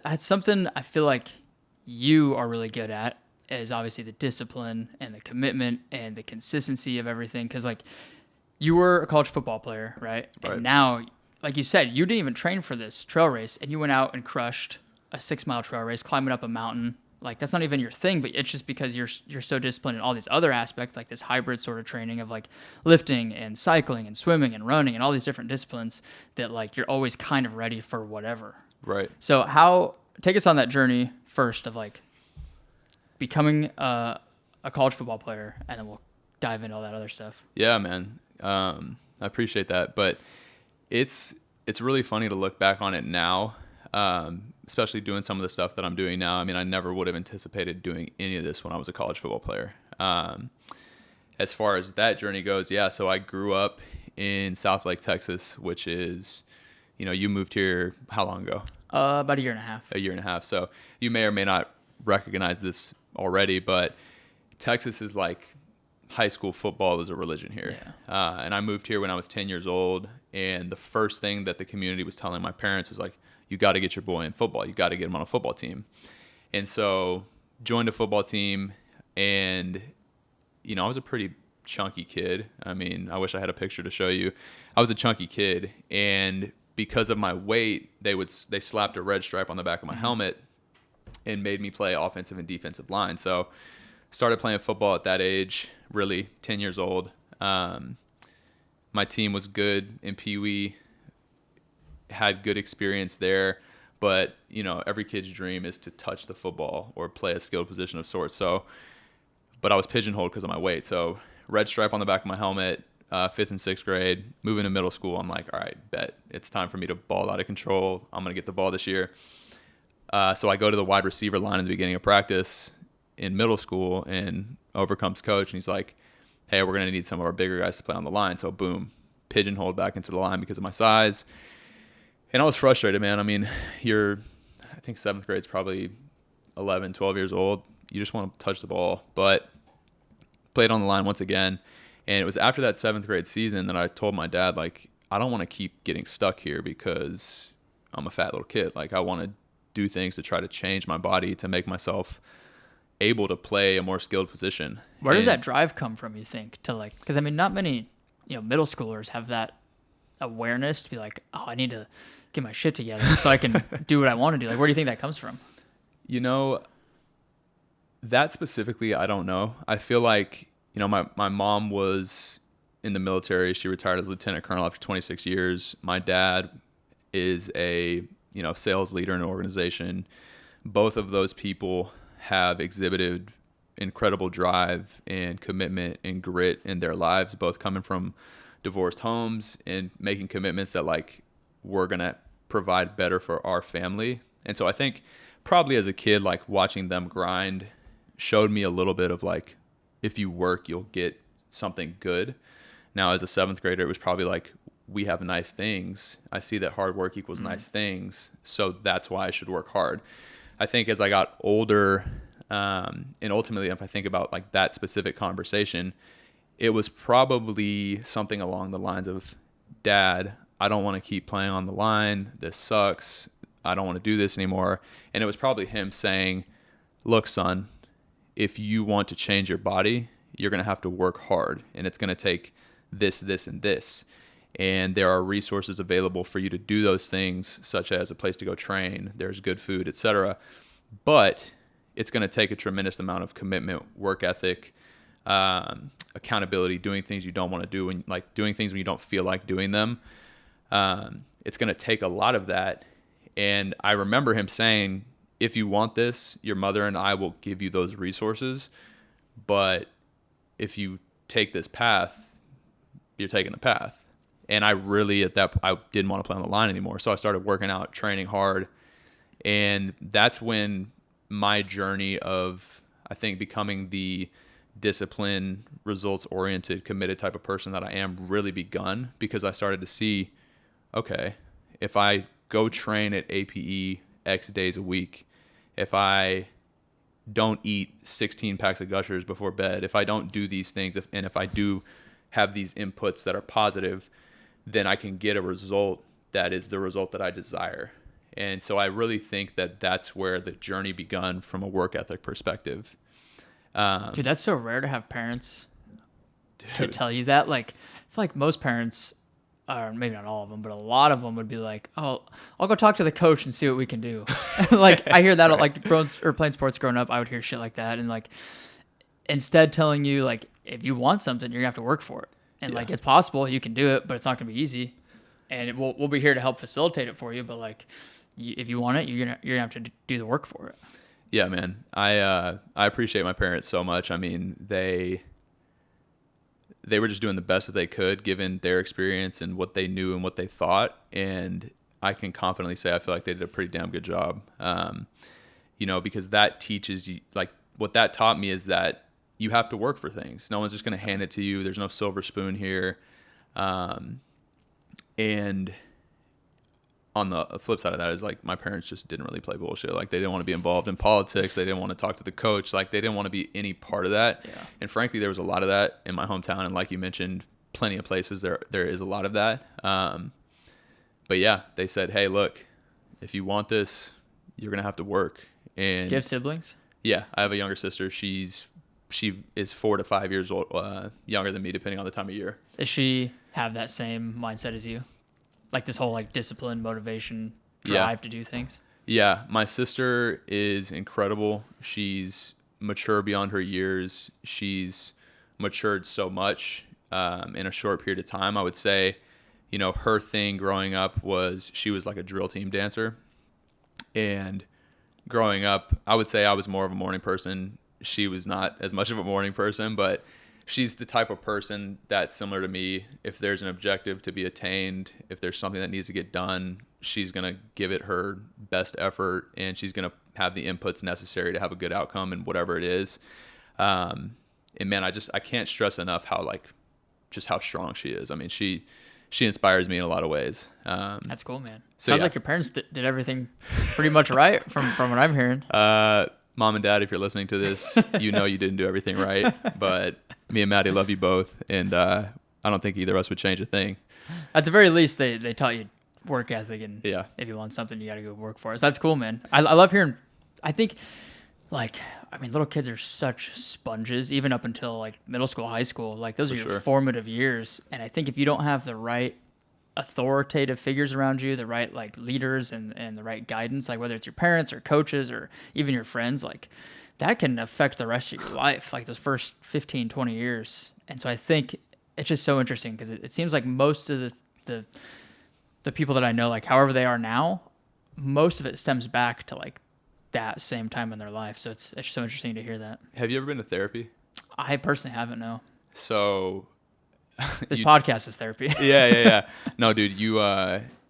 that's something I feel like you are really good at, is obviously the discipline and the commitment and the consistency of everything. Because like you were a college football player, right? Right. And now, like you said, you didn't even train for this trail race, and you went out and crushed a 6 mile trail race, climbing up a mountain. Like that's not even your thing, but it's just because you're so disciplined in all these other aspects, like this hybrid sort of training of like lifting and cycling and swimming and running and all these different disciplines, that like you're always kind of ready for whatever. Right. So take us on that journey first of like becoming a college football player, and then we'll dive into all that other stuff. Yeah, man. I appreciate that, but it's really funny to look back on it now, especially doing some of the stuff that I'm doing now. I mean, I never would have anticipated doing any of this when I was a college football player. As far as that journey goes, yeah, so I grew up in Southlake, Texas, which is, you moved here how long ago? About a year and a half. A year and a half. So you may or may not recognize this already, but Texas is like high school football is a religion here. Yeah. And I moved here when I was 10 years old. And the first thing that the community was telling my parents was like, you got to get your boy in football. You got to get him on a football team. And so joined a football team, and, I was a pretty chunky kid. I mean, I wish I had a picture to show you. I was a chunky kid, and because of my weight, they slapped a red stripe on the back of my helmet and made me play offensive and defensive line. So started playing football at that age, really 10 years old. My team was good in Pee Wee, had good experience there, but every kid's dream is to touch the football or play a skilled position of sorts. So, but I was pigeonholed because of my weight. So red stripe on the back of my helmet, 5th and 6th grade, moving to middle school. I'm like, all right, bet it's time for me to ball out of control. I'm going to get the ball this year. So I go to the wide receiver line in the beginning of practice in middle school, and over comes coach, and he's like, hey, we're going to need some of our bigger guys to play on the line. So boom, pigeonholed back into the line because of my size. And I was frustrated, man. I mean, I think 7th grade's probably 11, 12 years old. You just want to touch the ball. But played on the line once again. And it was after that 7th grade season that I told my dad, like, I don't want to keep getting stuck here because I'm a fat little kid. Like, I want to do things to try to change my body to make myself able to play a more skilled position. Where does that drive come from, you think, to like, because I mean, not many, middle schoolers have that awareness to be like, oh, I need to get my shit together so I can do what I want to do. Like, where do you think that comes from? That specifically, I don't know. I feel like, my mom was in the military. She retired as a lieutenant colonel after 26 years. My dad is a, sales leader in an organization. Both of those people have exhibited incredible drive and commitment and grit in their lives, both coming from divorced homes and making commitments that like we're going to provide better for our family. And so I think probably as a kid, like watching them grind showed me a little bit of like, if you work, you'll get something good. Now, as a 7th grader, it was probably like, we have nice things. I see that hard work equals nice things. So that's why I should work hard. I think as I got older, and ultimately, if I think about like that specific conversation, it was probably something along the lines of, Dad, I don't want to keep playing on the line. This sucks. I don't want to do this anymore. And it was probably him saying, look, son, if you want to change your body, you're going to have to work hard, and it's going to take this, this, and this. And there are resources available for you to do those things, such as a place to go train, there's good food, etc. But it's going to take a tremendous amount of commitment, work ethic, accountability, doing things you don't want to do, and like doing things when you don't feel like doing them. It's going to take a lot of that. And I remember him saying, if you want this, your mother and I will give you those resources. But if you take this path, you're taking the path. And I really, I didn't want to play on the line anymore. So I started working out, training hard. And that's when my journey of, I think, becoming the disciplined, results-oriented, committed type of person that I am really begun, because I started to see, okay, if I go train at APE X days a week, if I don't eat 16 packs of Gushers before bed, if I don't do these things, and if I do have these inputs that are positive, then I can get a result that is the result that I desire. And so I really think that that's where the journey begun from a work ethic perspective. Dude, that's so rare to have parents to Dude. tell you that. Like, I feel like most parents, or maybe not all of them, but a lot of them would be like, "Oh, I'll go talk to the coach and see what we can do." Like, I hear that Right. like playing sports growing up. I would hear shit like that, and like instead telling you like if you want something, you're gonna have to work for it, and Yeah. like it's possible you can do it, but it's not gonna be easy, and we'll be here to help facilitate it for you. But like, if you want it, you're gonna have to do the work for it. Yeah, man. I appreciate my parents so much. I mean, they were just doing the best that they could given their experience and what they knew and what they thought. And I can confidently say I feel like they did a pretty damn good job. Because that teaches you, like, what that taught me is that you have to work for things. No one's just going to hand it to you. There's no silver spoon here. And on the flip side of that is like my parents just didn't really play bullshit. Like they didn't want to be involved in politics. They didn't want to talk to the coach. Like they didn't want to be any part of that. Yeah. And frankly, there was a lot of that in my hometown. And like you mentioned, plenty of places there is a lot of that. But yeah, they said, hey, look, if you want this, you're going to have to work. And Do you have siblings? yeah, I have a younger sister. She is 4 to 5 years old, younger than me, depending on the time of year. Does she have that same mindset as you? Like this whole like discipline, motivation, drive to do things? Yeah, my sister is incredible. She's mature beyond her years. She's matured so much in a short period of time. I would say, her thing growing up was she was like a drill team dancer. And growing up, I would say I was more of a morning person. She was not as much of a morning person, but she's the type of person that's similar to me. If there's an objective to be attained, if there's something that needs to get done, she's going to give it her best effort, and she's going to have the inputs necessary to have a good outcome in whatever it is. And man, I can't stress enough how just how strong she is. I mean, she inspires me in a lot of ways. That's cool, man. So Sounds yeah. like your parents did everything pretty much right from what I'm hearing. Mom and Dad, if you're listening to this, you didn't do everything right, but me and Maddie love you both, and I don't think either of us would change a thing. At the very least, they taught you work ethic, and Yeah. if you want something, you got to go work for it. So that's cool, man. I love hearing. I think, little kids are such sponges, even up until like middle school, high school. Like those For are your sure. formative years, and I think if you don't have the right authoritative figures around you, the right like leaders and the right guidance, like whether it's your parents or coaches or even your friends, like that can affect the rest of your life, like those first 15, 20 years. And so I think it's just so interesting because it seems like most of the people that I know, like however they are now, most of it stems back to like that same time in their life. So it's so interesting to hear that. Have you ever been to therapy? I personally haven't, no. So This podcast is therapy. yeah. No, dude, you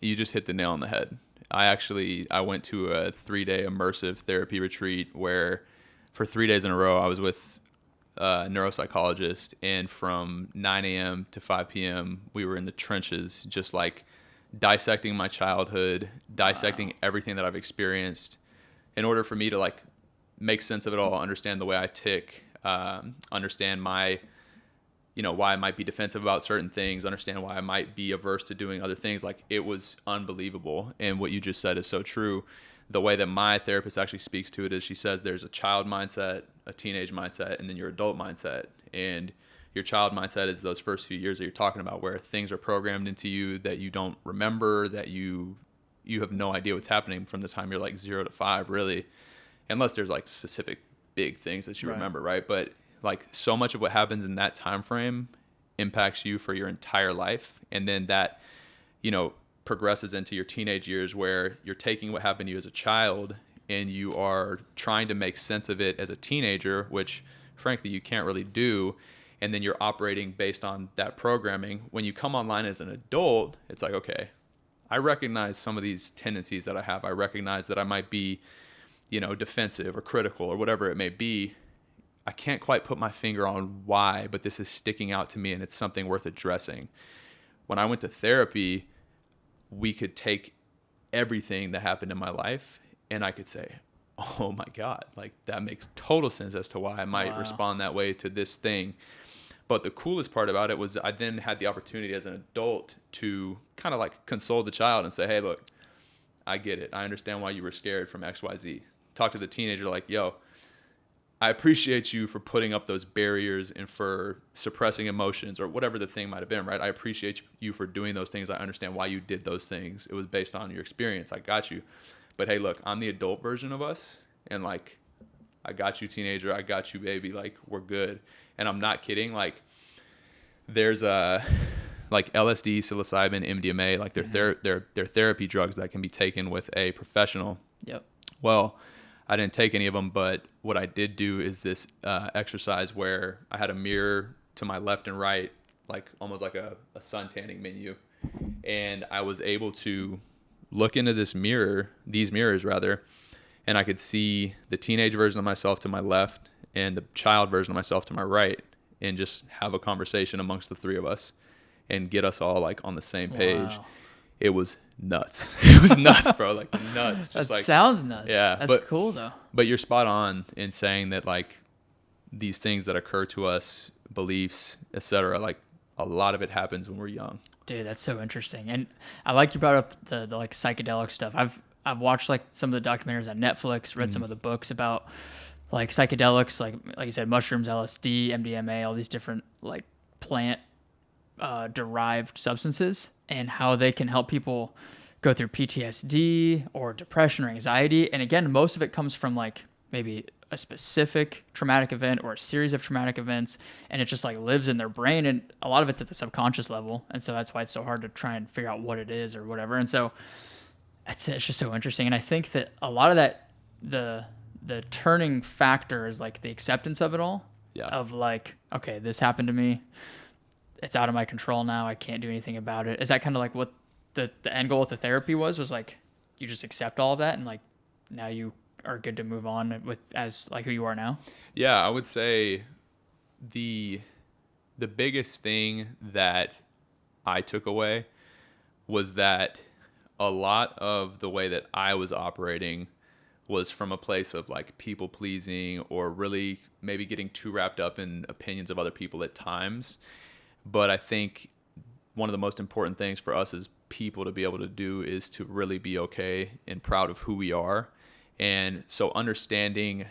just hit the nail on the head. I went to a 3-day immersive therapy retreat where for 3 days in a row I was with a neuropsychologist, and from 9 a.m. to 5 p.m. we were in the trenches, just like dissecting my childhood, dissecting everything that I've experienced in order for me to like make sense of it all, understand the way I tick, understand my why I might be defensive about certain things, understand why I might be averse to doing other things. Like it was unbelievable. And what you just said is so true. The way that my therapist actually speaks to it is she says there's a child mindset, a teenage mindset, and then your adult mindset. And your child mindset is those first few years that you're talking about where things are programmed into you that you don't remember, that you have no idea what's happening from the time you're like 0 to 5, really, unless there's like specific big things that you remember, right? But like so much of what happens in that time frame impacts you for your entire life, and then that progresses into your teenage years where you're taking what happened to you as a child and you are trying to make sense of it as a teenager, which frankly you can't really do, and then you're operating based on that programming. When you come online as an adult, it's like, okay, I recognize some of these tendencies that I have. I recognize that I might be defensive or critical or whatever it may be. I can't quite put my finger on why, but this is sticking out to me and it's something worth addressing. When I went to therapy, we could take everything that happened in my life and I could say, oh my God, like that makes total sense as to why I might respond that way to this thing. But the coolest part about it was I then had the opportunity as an adult to kind of like console the child and say, hey, look, I get it. I understand why you were scared from XYZ. Talk to the teenager like, yo, I appreciate you for putting up those barriers and for suppressing emotions or whatever the thing might have been, right? I appreciate you for doing those things. I understand why you did those things. It was based on your experience. I got you. But hey, look, I'm the adult version of us. And like, I got you, teenager. I got you, baby. Like, we're good. And I'm not kidding. Like, there's like LSD, psilocybin, MDMA, like they're therapy drugs that can be taken with a professional. Yep. Well, I didn't take any of them, but what I did do is this exercise where I had a mirror to my left and right, like almost like a sun tanning menu. And I was able to look into these mirrors rather, and I could see the teenage version of myself to my left and the child version of myself to my right, and just have a conversation amongst the three of us and get us all like on the same page. Wow. It was nuts. It was nuts, bro. Like nuts. That sounds nuts. Yeah. That's cool though. But you're spot on in saying that like these things that occur to us, beliefs, etc., like a lot of it happens when we're young. Dude, that's so interesting. And I like you brought up the like psychedelic stuff. I've watched like some of the documentaries on Netflix, read some of the books about like psychedelics, like you said, mushrooms, LSD, MDMA, all these different like plant derived substances, and how they can help people go through PTSD or depression or anxiety. And again, most of it comes from like maybe a specific traumatic event or a series of traumatic events, and it just like lives in their brain, and a lot of it's at the subconscious level, and so that's why it's so hard to try and figure out what it is or whatever. And so it's just so interesting. And I think that a lot of that, the turning factor is like the acceptance of it all. Yeah. Of like, okay, this happened to me, it's out of my control now, I can't do anything about it. Is that kind of like what the end goal with the therapy was like you just accept all of that and like now you are good to move on with as like who you are now? Yeah, I would say the biggest thing that I took away was that a lot of the way that I was operating was from a place of like people pleasing or really maybe getting too wrapped up in opinions of other people at times. But I think one of the most important things for us as people to be able to do is to really be okay and proud of who we are. And so understanding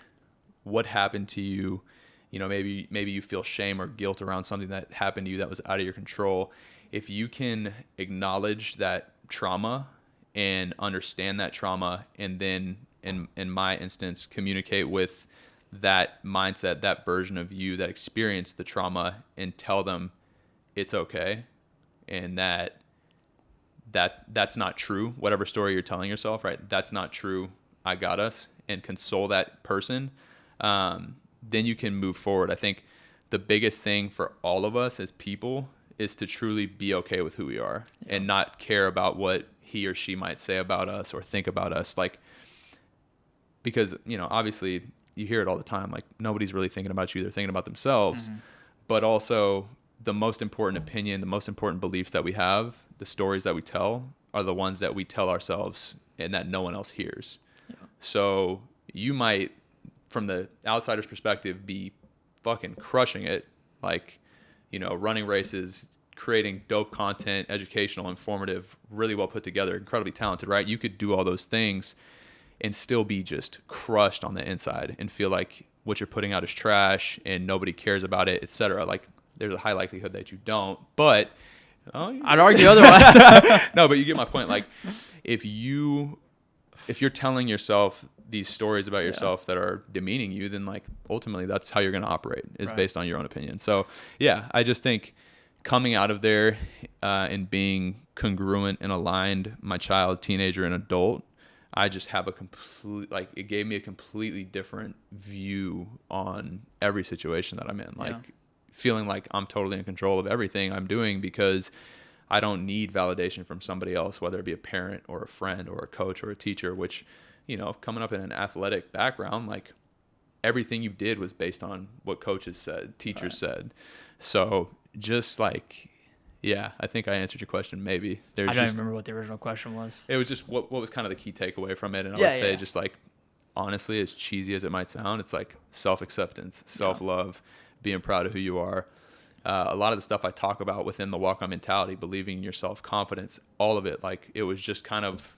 what happened to you, you know, maybe you feel shame or guilt around something that happened to you that was out of your control. If you can acknowledge that trauma and understand that trauma, and then in my instance, communicate with that mindset, that version of you that experienced the trauma, and tell them it's okay, and that's not true. Whatever story you're telling yourself, right? That's not true. I got us, and console that person. Then you can move forward. I think the biggest thing for all of us as people is to truly be okay with who we are, and not care about what he or she might say about us or think about us. Like, because, you know, obviously you hear it all the time. Like, nobody's really thinking about you. They're thinking about themselves. Mm-hmm. But also the most important opinion, the most important beliefs that we have, the stories that we tell are the ones that we tell ourselves and that no one else hears. Yeah. So you might, from the outsider's perspective, be fucking crushing it. Like, you know, running races, creating dope content, educational, informative, really well put together, incredibly talented, right? You could do all those things and still be just crushed on the inside and feel like what you're putting out is trash and nobody cares about it, etc. Like, there's a high likelihood that you don't, but I'd argue otherwise. No, but you get my point. Like, if you're telling yourself these stories about yourself that are demeaning you, then like ultimately that's how you're going to operate, is based on your own opinion. So yeah, I just think coming out of there and being congruent and aligned, my child, teenager, and adult, I just have it gave me a completely different view on every situation that I'm in. Like, feeling like I'm totally in control of everything I'm doing because I don't need validation from somebody else, whether it be a parent or a friend or a coach or a teacher, which, you know, coming up in an athletic background, like everything you did was based on what coaches said, teachers said. So just like, yeah, I think I answered your question. Maybe I don't even remember what the original question was. It was just what was kind of the key takeaway from it. And I would say just like, honestly, as cheesy as it might sound, it's like self-acceptance, self-love, being proud of who you are. A lot of the stuff I talk about within the Walk On Mentality, believing in yourself, confidence, all of it, like it was just kind of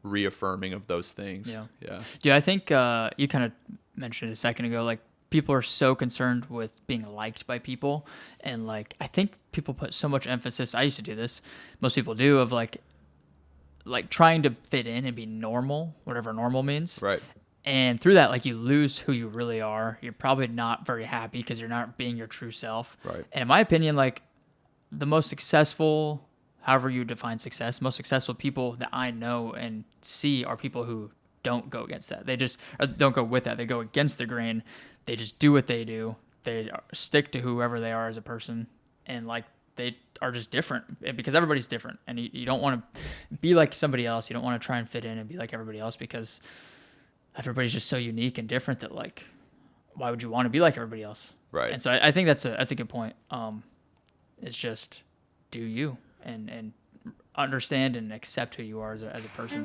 reaffirming of those things. Yeah. Yeah. Dude, I think you kind of mentioned it a second ago, like people are so concerned with being liked by people. And like, I think people put so much emphasis, I used to do this, most people do, of like trying to fit in and be normal, whatever normal means. Right. And through that, like you lose who you really are. You're probably not very happy because you're not being your true self. Right. And in my opinion, like the most successful, however you define success, most successful people that I know and see are people who don't go against that. They just don't go with that. They go against the grain. They just do what they do. They stick to whoever they are as a person. And like they are just different because everybody's different. And you don't want to be like somebody else. You don't want to try and fit in and be like everybody else because everybody's just so unique and different that like, why would you want to be like everybody else? Right. And so I think that's a good point. It's just do you and understand and accept who you are as a person.